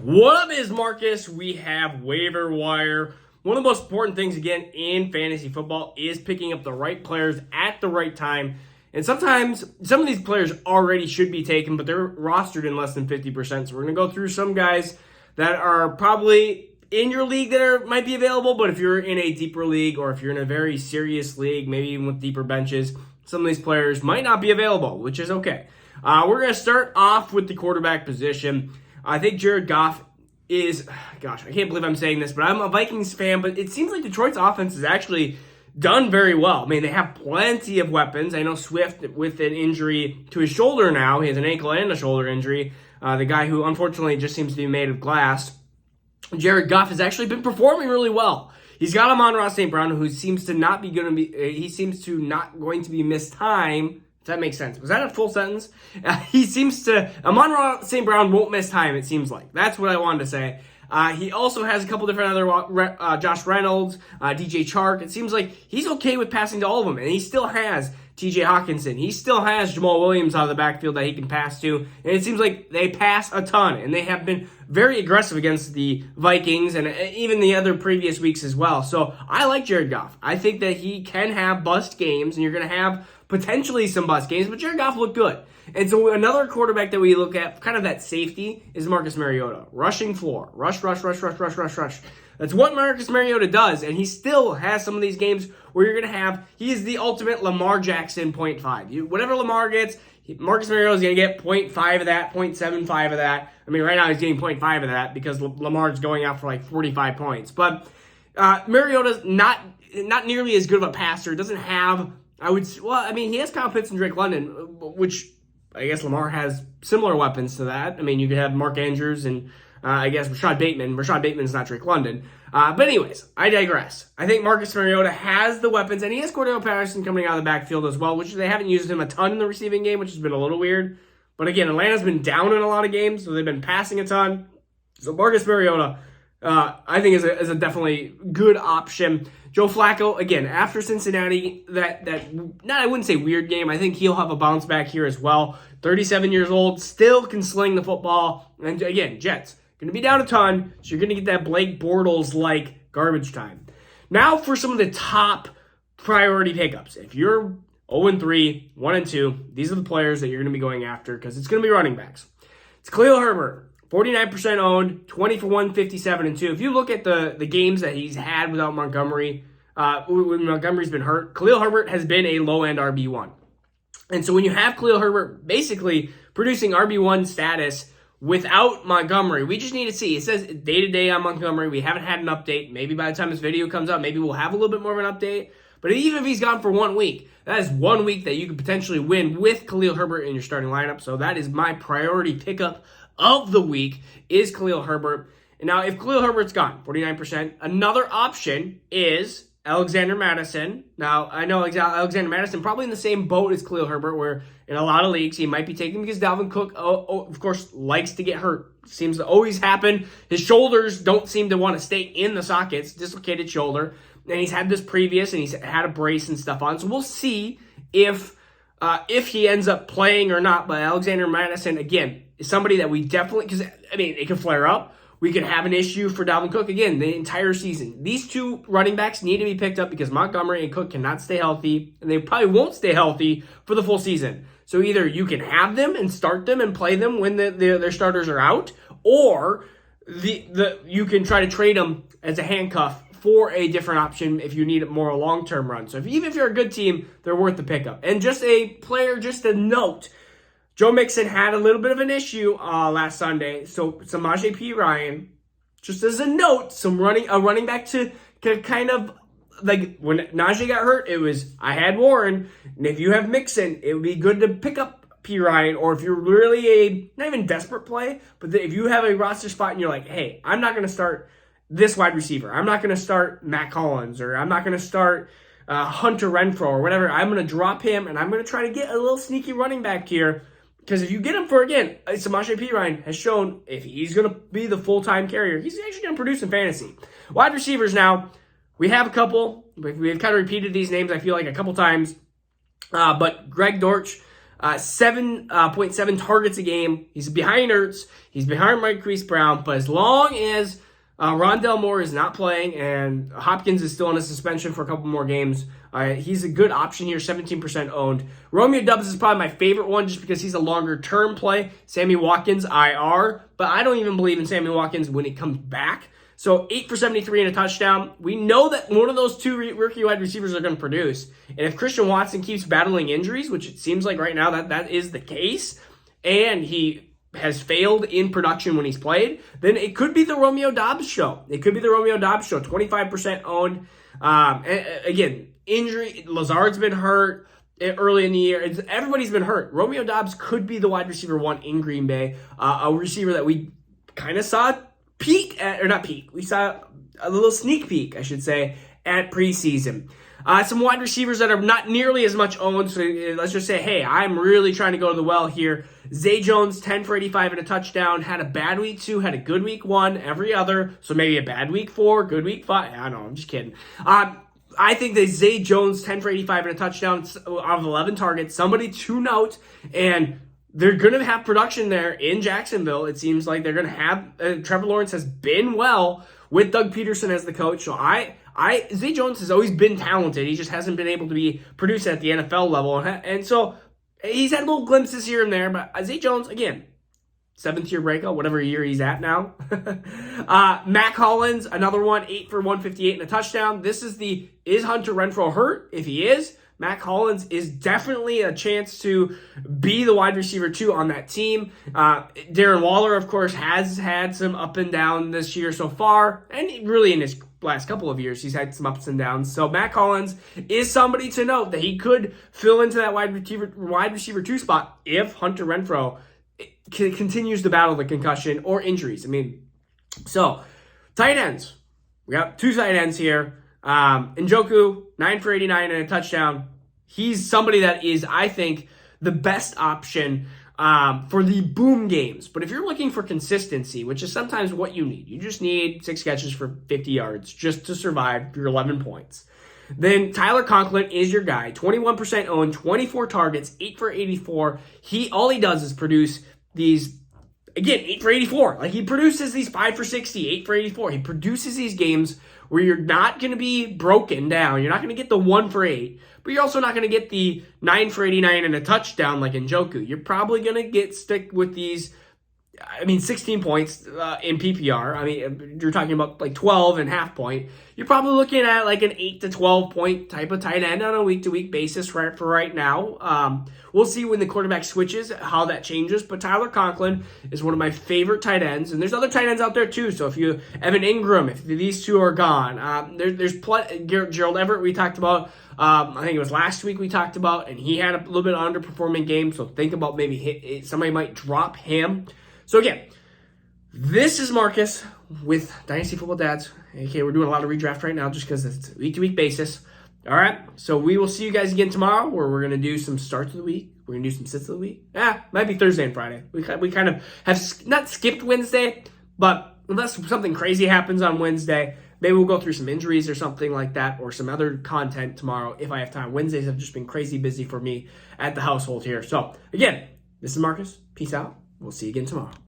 What up is Marcus? We have waiver wire. One of the most important things, again, in fantasy football is picking up the right players at the right time. And sometimes some of these players already should be taken, but they're rostered in less than 50%. So we're going to go through some guys that are probably in your league that might be available. But if you're in a deeper league or if you're in a very serious league, maybe even with deeper benches, some of these players might not be available, which is okay. We're going to start off with the quarterback position. I think Jared Goff is, gosh, I can't believe I'm saying this, but I'm a Vikings fan, but it seems like Detroit's offense has actually done very well. I mean, they have plenty of weapons. I know Swift, with an injury to his shoulder now, he has an ankle and a shoulder injury, the guy who unfortunately just seems to be made of glass. Jared Goff has actually been performing really well. He's got Amon-Ra St. Brown, who seems to not be going to be, he seems to not going to be missed time. If that makes sense. Was that a full sentence? He seems to, Amon-Ra St. Brown won't miss time, it seems like. That's what I wanted to say. He also has a couple different other, Josh Reynolds, DJ Chark. It seems like he's okay with passing to all of them. And he still has TJ Hawkinson. He still has Jamal Williams out of the backfield that he can pass to. And it seems like they pass a ton. And they have been very aggressive against the Vikings and even the other previous weeks as well. So I like Jared Goff. I think that he can have bust games. And you're going to have potentially some bust games. But Jared Goff looked good. And so another quarterback that we look at, kind of that safety, is Marcus Mariota. Rushing floor. Rush. That's what Marcus Mariota does, and he still has some of these games where you're going to have, he is the ultimate Lamar Jackson 0.5. Whatever Lamar gets, Marcus Mariota is going to get 0.5 of that, 0.75 of that. I mean, right now he's getting 0.5 of that because Lamar's going out for like 45 points. But Mariota's not nearly as good of a passer. Doesn't have, he has Kyle Pitts and Drake London, which I guess Lamar has similar weapons to that. I mean, you could have Mark Andrews and I guess Rashad Bateman. Rashad Bateman's not Drake London. But anyways, I digress. I think Marcus Mariota has the weapons, and he has Cordell Patterson coming out of the backfield as well, which they haven't used him a ton in the receiving game, which has been a little weird. But again, Atlanta's been down in a lot of games, so they've been passing a ton. So Marcus Mariota, I think is a definitely good option. Joe Flacco, again, after Cincinnati, I wouldn't say weird game. I think he'll have a bounce back here as well. 37 years old, still can sling the football. And again, Jets, going to be down a ton, so you're going to get that Blake Bortles-like garbage time. Now for some of the top priority pickups. If you're 0-3, 1-2, these are the players that you're going to be going after because it's going to be running backs. It's Khalil Herbert. 49% owned, 20 for 157 and 2. If you look at the games that he's had without Montgomery, when Montgomery's been hurt, Khalil Herbert has been a low-end RB1. And so when you have Khalil Herbert basically producing RB1 status without Montgomery, we just need to see. It says day-to-day on Montgomery. We haven't had an update. Maybe by the time this video comes out, maybe we'll have a little bit more of an update. But even if he's gone for 1 week, that is 1 week that you could potentially win with Khalil Herbert in your starting lineup. So that is my priority pickup of the week is Khalil Herbert. And now if Khalil Herbert's gone, 49%, another option is Alexander Madison. Now, I know Alexander Madison probably in the same boat as Khalil Herbert, where in a lot of leagues he might be taken because Dalvin Cook, of course, likes to get hurt. Seems to always happen. His shoulders don't seem to want to stay in the sockets, dislocated shoulder. And he's had this previous, and he's had a brace and stuff on. So we'll see if he ends up playing or not. But Alexander Madison, again, is somebody that we definitely, because, I mean, it could flare up. We could have an issue for Dalvin Cook, again, the entire season. These two running backs need to be picked up because Montgomery and Cook cannot stay healthy, and they probably won't stay healthy for the full season. So either you can have them and start them and play them when their starters are out, or you can try to trade them as a handcuff for a different option if you need more a long-term run. So even if you're a good team, they're worth the pickup. And just a note, Joe Mixon had a little bit of an issue last Sunday. So Samaje P Ryan, just as a note, a running back to kind of, like when Najee got hurt, it was, I had Warren. And if you have Mixon, it would be good to pick up P Ryan. Or if you're really not even desperate play, but if you have a roster spot and you're like, hey, I'm not going to start this wide receiver. I'm not going to start Matt Collins, or I'm not going to start Hunter Renfrow or whatever. I'm going to drop him, and I'm going to try to get a little sneaky running back here. Because if you get him for, again, Samaje P Ryan has shown if he's going to be the full-time carrier, he's actually going to produce in fantasy. Wide receivers now, we have a couple. We've kind of repeated these names, I feel like, a couple times. But Greg Dortch, 7.7 targets a game. He's behind Ertz. He's behind Marquise Brown. But as long as Rondale Moore is not playing and Hopkins is still on a suspension for a couple more games, he's a good option here, 17% owned. Romeo Dobbs is probably my favorite one just because he's a longer-term play. Sammy Watkins, IR. But I don't even believe in Sammy Watkins when he comes back. So 8 for 73 and a touchdown. We know that one of those two rookie wide receivers are going to produce. And if Christian Watson keeps battling injuries, which it seems like right now that is the case, and he has failed in production when he's played, then it could be the Romeo Dobbs show. It could be the Romeo Dobbs show. 25% owned. Again, injury. Lazard's been hurt early in the year. Everybody's been hurt. Romeo Dobbs could be the wide receiver one in Green Bay. A receiver that we kind of saw peak at, or not peak. We saw a little sneak peek, I should say, at preseason. Some wide receivers that are not nearly as much owned. So let's just say, hey, I'm really trying to go to the well here. Zay Jones, 10 for 85 and a touchdown. Had a bad week 2, had a good week 1, every other. So maybe a bad week 4, good week 5. I don't know, I'm just kidding. I think that Zay Jones, 10 for 85 and a touchdown out of 11 targets. Somebody to note, and they're going to have production there in Jacksonville. It seems like they're going to have Trevor Lawrence has been well with Doug Peterson as the coach. So Zay Jones has always been talented. He just hasn't been able to be produced at the NFL level. And so he's had little glimpses here and there. But Zay Jones, again, 7th-year breakout, whatever year he's at now. Mac Hollins, another one, 8 for 158 and a touchdown. This is Hunter Renfrow hurt? If he is, Mac Hollins is definitely a chance to be the wide receiver 2 on that team. Darren Waller, of course, has had some up and down this year so far, and really in his last couple of years, he's had some ups and downs. So Mac Hollins is somebody to note that he could fill into that wide receiver 2 spot if Hunter Renfrow continues to battle the concussion or injuries. So tight ends. We got 2 tight ends here. Njoku, 9 for 89 and a touchdown. He's somebody that is, I think, the best option for the boom games. But if you're looking for consistency, which is sometimes what you need, you just need 6 catches for 50 yards just to survive your 11 points. Then Tyler Conklin is your guy. 21% owned, 24 targets, 8 for 84. All he does is produce these, again, 8 for 84. Like, he produces these 5 for 60, 8 for 84. He produces these games where you're not going to be broken down. You're not going to get the 1 for 8, but you're also not going to get the 9 for 89 and a touchdown like Njoku. You're probably going to stick with these, 16 points in PPR. You're talking about like 12 and half point. You're probably looking at like an 8 to 12 point type of tight end on a week-to-week basis for right now. We'll see when the quarterback switches how that changes, but Tyler Conklin is one of my favorite tight ends, and there's other tight ends out there too. So if you Evan Ingram, if these two are gone, there's Gerald Everett we talked about. I think it was last week we talked about, and he had a little bit of underperforming game, so think about maybe somebody might drop him. So again, this is Marcus with Dynasty Football Dads. Okay, we're doing a lot of redraft right now just because it's a week-to-week basis. All right, so we will see you guys again tomorrow where we're going to do some starts of the week. We're going to do some sits of the week. Might be Thursday and Friday. We kind of have not skipped Wednesday, but unless something crazy happens on Wednesday, maybe we'll go through some injuries or something like that or some other content tomorrow if I have time. Wednesdays have just been crazy busy for me at the household here. So again, this is Marcus. Peace out. We'll see you again tomorrow.